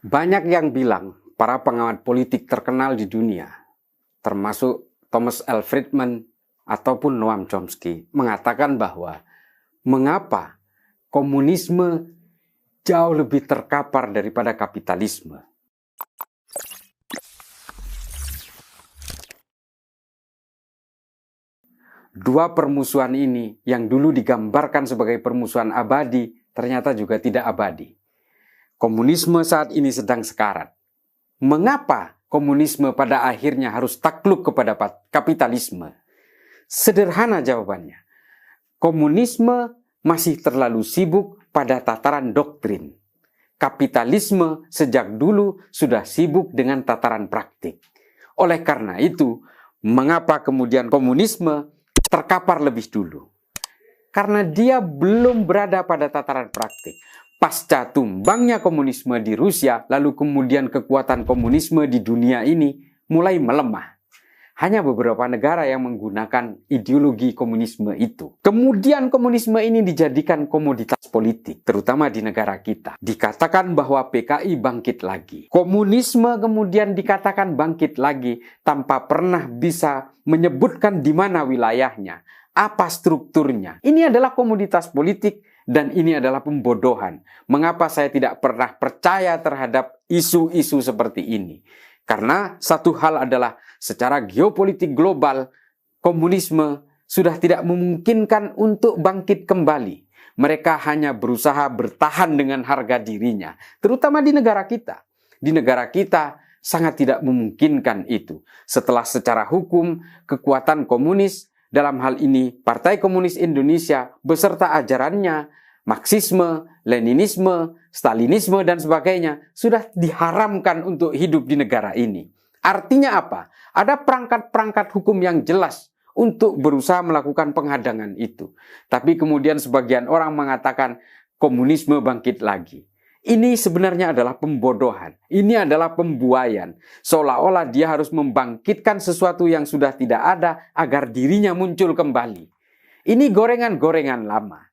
Banyak yang bilang, para pengamat politik terkenal di dunia, termasuk Thomas L. Friedman ataupun Noam Chomsky, mengatakan bahwa mengapa komunisme jauh lebih terkapar daripada kapitalisme. Dua permusuhan ini yang dulu digambarkan sebagai permusuhan abadi, ternyata juga tidak abadi. Komunisme saat ini sedang sekarat. Mengapa komunisme pada akhirnya harus takluk kepada kapitalisme? Sederhana jawabannya. Komunisme masih terlalu sibuk pada tataran doktrin. Kapitalisme sejak dulu sudah sibuk dengan tataran praktik. Oleh karena itu, mengapa kemudian komunisme terkapar lebih dulu? Karena dia belum berada pada tataran praktik. Pasca tumbangnya komunisme di Rusia, lalu kemudian kekuatan komunisme di dunia ini mulai melemah. Hanya beberapa negara yang menggunakan ideologi komunisme itu. Kemudian komunisme ini dijadikan komoditas politik, terutama di negara kita. Dikatakan bahwa PKI bangkit lagi. Komunisme kemudian dikatakan bangkit lagi tanpa pernah bisa menyebutkan di mana wilayahnya, apa strukturnya. Ini adalah komoditas politik dan ini adalah pembodohan. Mengapa saya tidak pernah percaya terhadap isu-isu seperti ini? Karena satu hal adalah secara geopolitik global, komunisme sudah tidak memungkinkan untuk bangkit kembali. Mereka hanya berusaha bertahan dengan harga dirinya, terutama di negara kita. Di negara kita sangat tidak memungkinkan itu. Setelah secara hukum, kekuatan komunis, dalam hal ini Partai Komunis Indonesia beserta ajarannya, Marxisme, Leninisme, Stalinisme dan sebagainya sudah diharamkan untuk hidup di negara ini. Artinya apa? Ada perangkat-perangkat hukum yang jelas untuk berusaha melakukan penghadangan itu. Tapi kemudian sebagian orang mengatakan komunisme bangkit lagi. Ini sebenarnya adalah pembodohan. Ini adalah pembuaian. Seolah-olah dia harus membangkitkan sesuatu yang sudah tidak ada agar dirinya muncul kembali. Ini gorengan-gorengan lama.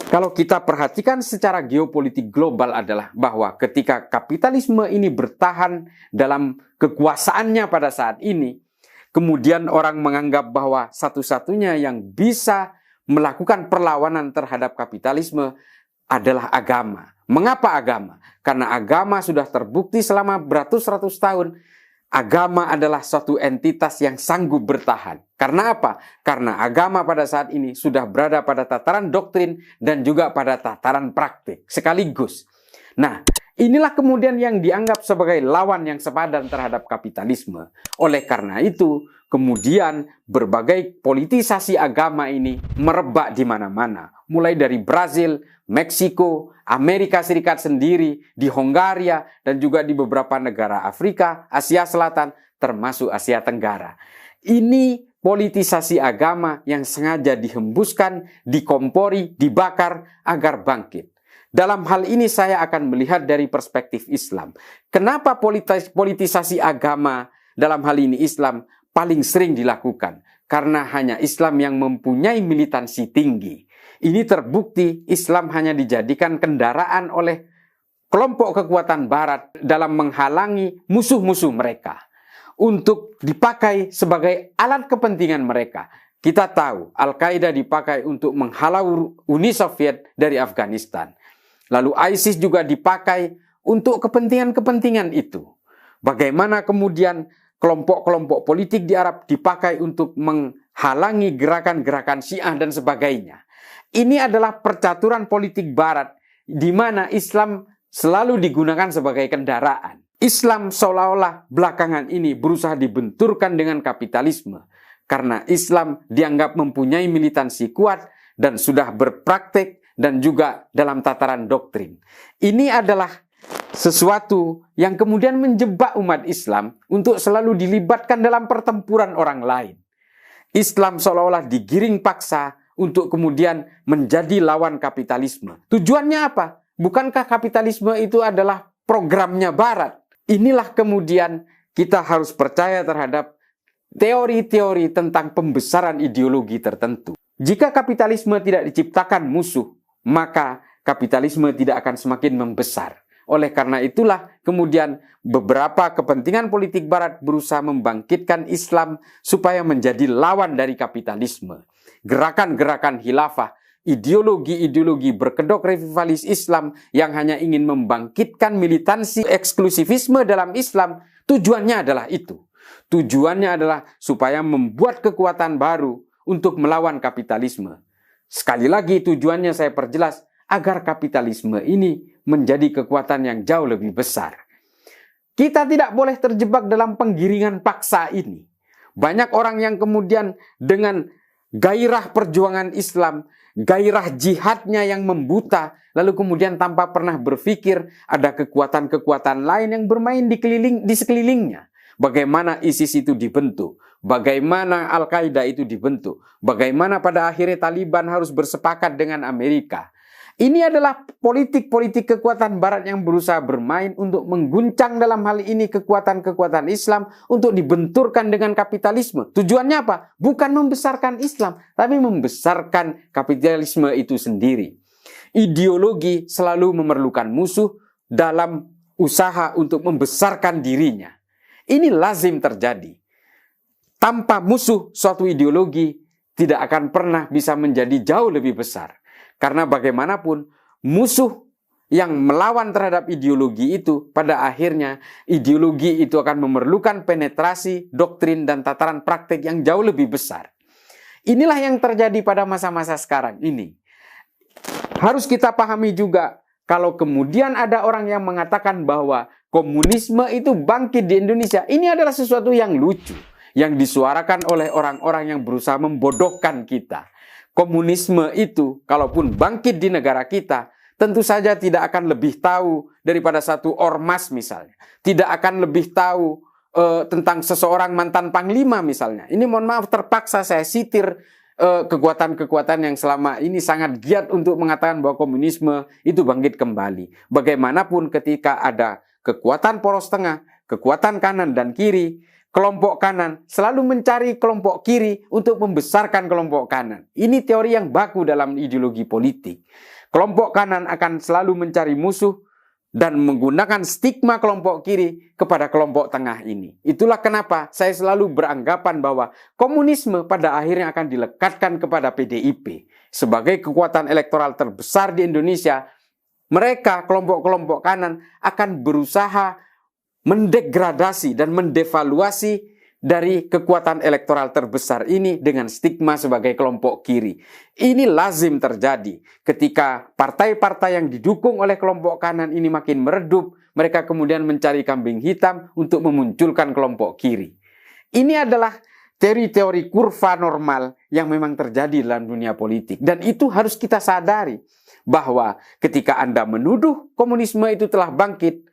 Kalau kita perhatikan secara geopolitik global adalah bahwa ketika kapitalisme ini bertahan dalam kekuasaannya pada saat ini, kemudian orang menganggap bahwa satu-satunya yang bisa melakukan perlawanan terhadap kapitalisme adalah agama. Mengapa agama? Karena agama sudah terbukti selama beratus-ratus tahun. Agama adalah suatu entitas yang sanggup bertahan. Karena apa? Karena agama pada saat ini sudah berada pada tataran doktrin dan juga pada tataran praktik sekaligus. Nah, inilah kemudian yang dianggap sebagai lawan yang sepadan terhadap kapitalisme. Oleh karena itu, kemudian berbagai politisasi agama ini merebak di mana-mana. Mulai dari Brazil, Meksiko, Amerika Serikat sendiri, di Hongaria, dan juga di beberapa negara Afrika, Asia Selatan, termasuk Asia Tenggara. Ini politisasi agama yang sengaja dihembuskan, dikompori, dibakar agar bangkit. Dalam hal ini saya akan melihat dari perspektif Islam. Kenapa politisasi agama dalam hal ini Islam paling sering dilakukan? Karena hanya Islam yang mempunyai militansi tinggi. Ini terbukti Islam hanya dijadikan kendaraan oleh kelompok kekuatan barat dalam menghalangi musuh-musuh mereka untuk dipakai sebagai alat kepentingan mereka. Kita tahu Al-Qaeda dipakai untuk menghalau Uni Soviet dari Afghanistan. Lalu ISIS juga dipakai untuk kepentingan-kepentingan itu. Bagaimana kemudian kelompok-kelompok politik di Arab dipakai untuk menghalangi gerakan-gerakan Syiah dan sebagainya. Ini adalah percaturan politik barat di mana Islam selalu digunakan sebagai kendaraan. Islam seolah-olah belakangan ini berusaha dibenturkan dengan kapitalisme karena Islam dianggap mempunyai militansi kuat dan sudah berpraktik dan juga dalam tataran doktrin. Ini adalah sesuatu yang kemudian menjebak umat Islam untuk selalu dilibatkan dalam pertempuran orang lain. Islam seolah-olah digiring paksa untuk kemudian menjadi lawan kapitalisme. Tujuannya apa? Bukankah kapitalisme itu adalah programnya Barat? Inilah kemudian kita harus percaya terhadap teori-teori tentang pembesaran ideologi tertentu. Jika kapitalisme tidak diciptakan musuh, maka kapitalisme tidak akan semakin membesar. Oleh karena itulah kemudian beberapa kepentingan politik Barat berusaha membangkitkan Islam supaya menjadi lawan dari kapitalisme. Gerakan-gerakan khilafah, ideologi-ideologi berkedok revivalis Islam yang hanya ingin membangkitkan militansi eksklusivisme dalam Islam, tujuannya adalah itu. Tujuannya adalah supaya membuat kekuatan baru untuk melawan kapitalisme. Sekali lagi tujuannya saya perjelas, agar kapitalisme ini menjadi kekuatan yang jauh lebih besar. Kita tidak boleh terjebak dalam penggiringan paksa ini. Banyak orang yang kemudian dengan gairah perjuangan Islam, gairah jihadnya yang membuta, lalu kemudian tanpa pernah berpikir ada kekuatan-kekuatan lain yang bermain di sekelilingnya. Bagaimana ISIS itu dibentuk, bagaimana Al-Qaeda itu dibentuk, bagaimana pada akhirnya Taliban harus bersepakat dengan Amerika. Ini adalah politik-politik kekuatan Barat yang berusaha bermain untuk mengguncang dalam hal ini kekuatan-kekuatan Islam untuk dibenturkan dengan kapitalisme. Tujuannya apa? Bukan membesarkan Islam, tapi membesarkan kapitalisme itu sendiri. Ideologi selalu memerlukan musuh dalam usaha untuk membesarkan dirinya. Ini lazim terjadi. Tanpa musuh, suatu ideologi tidak akan pernah bisa menjadi jauh lebih besar. Karena bagaimanapun musuh yang melawan terhadap ideologi itu, pada akhirnya ideologi itu akan memerlukan penetrasi, doktrin, dan tataran praktek yang jauh lebih besar. Inilah yang terjadi pada masa-masa sekarang ini. Harus kita pahami juga, kalau kemudian ada orang yang mengatakan bahwa komunisme itu bangkit di Indonesia, ini adalah sesuatu yang lucu, yang disuarakan oleh orang-orang yang berusaha membodohkan kita. Komunisme itu, kalaupun bangkit di negara kita, tentu saja tidak akan lebih tahu daripada satu ormas misalnya. Tidak akan lebih tahu tentang seseorang mantan panglima misalnya. Ini mohon maaf terpaksa saya sitir kekuatan-kekuatan yang selama ini sangat giat untuk mengatakan bahwa komunisme itu bangkit kembali. Bagaimanapun ketika ada kekuatan poros tengah, kekuatan kanan dan kiri, kelompok kanan selalu mencari kelompok kiri untuk membesarkan kelompok kanan. Ini teori yang baku dalam ideologi politik. Kelompok kanan akan selalu mencari musuh dan menggunakan stigma kelompok kiri kepada kelompok tengah ini. Itulah kenapa saya selalu beranggapan bahwa komunisme pada akhirnya akan dilekatkan kepada PDIP. Sebagai kekuatan elektoral terbesar di Indonesia, mereka, kelompok-kelompok kanan, akan berusaha mendegradasi dan mendevaluasi dari kekuatan elektoral terbesar ini dengan stigma sebagai kelompok kiri. Ini lazim terjadi ketika partai-partai yang didukung oleh kelompok kanan ini makin meredup, mereka kemudian mencari kambing hitam untuk memunculkan kelompok kiri. Ini adalah teori-teori kurva normal yang memang terjadi dalam dunia politik. Dan itu harus kita sadari bahwa ketika Anda menuduh komunisme itu telah bangkit,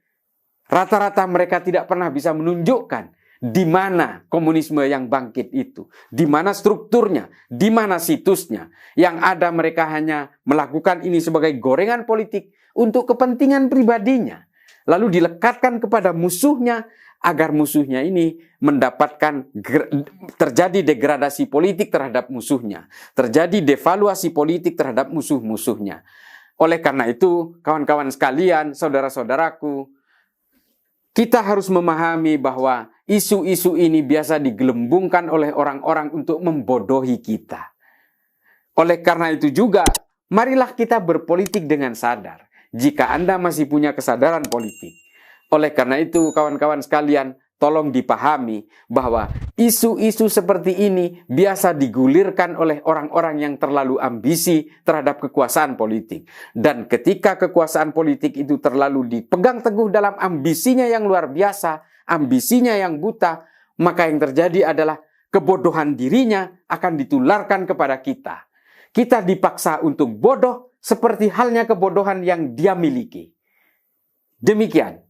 rata-rata mereka tidak pernah bisa menunjukkan di mana komunisme yang bangkit itu, di mana strukturnya, di mana situsnya. Yang ada mereka hanya melakukan ini sebagai gorengan politik untuk kepentingan pribadinya, lalu dilekatkan kepada musuhnya agar musuhnya ini mendapatkan terjadi degradasi politik terhadap musuhnya, terjadi devaluasi politik terhadap musuh-musuhnya. Oleh karena itu, kawan-kawan sekalian, saudara-saudaraku, kita harus memahami bahwa isu-isu ini biasa digelembungkan oleh orang-orang untuk membodohi kita. Oleh karena itu juga, marilah kita berpolitik dengan sadar, jika Anda masih punya kesadaran politik. Oleh karena itu, kawan-kawan sekalian, tolong dipahami bahwa isu-isu seperti ini biasa digulirkan oleh orang-orang yang terlalu ambisi terhadap kekuasaan politik. Dan ketika kekuasaan politik itu terlalu dipegang teguh dalam ambisinya yang luar biasa, ambisinya yang buta, maka yang terjadi adalah kebodohan dirinya akan ditularkan kepada kita. Kita dipaksa untuk bodoh seperti halnya kebodohan yang dia miliki. Demikian.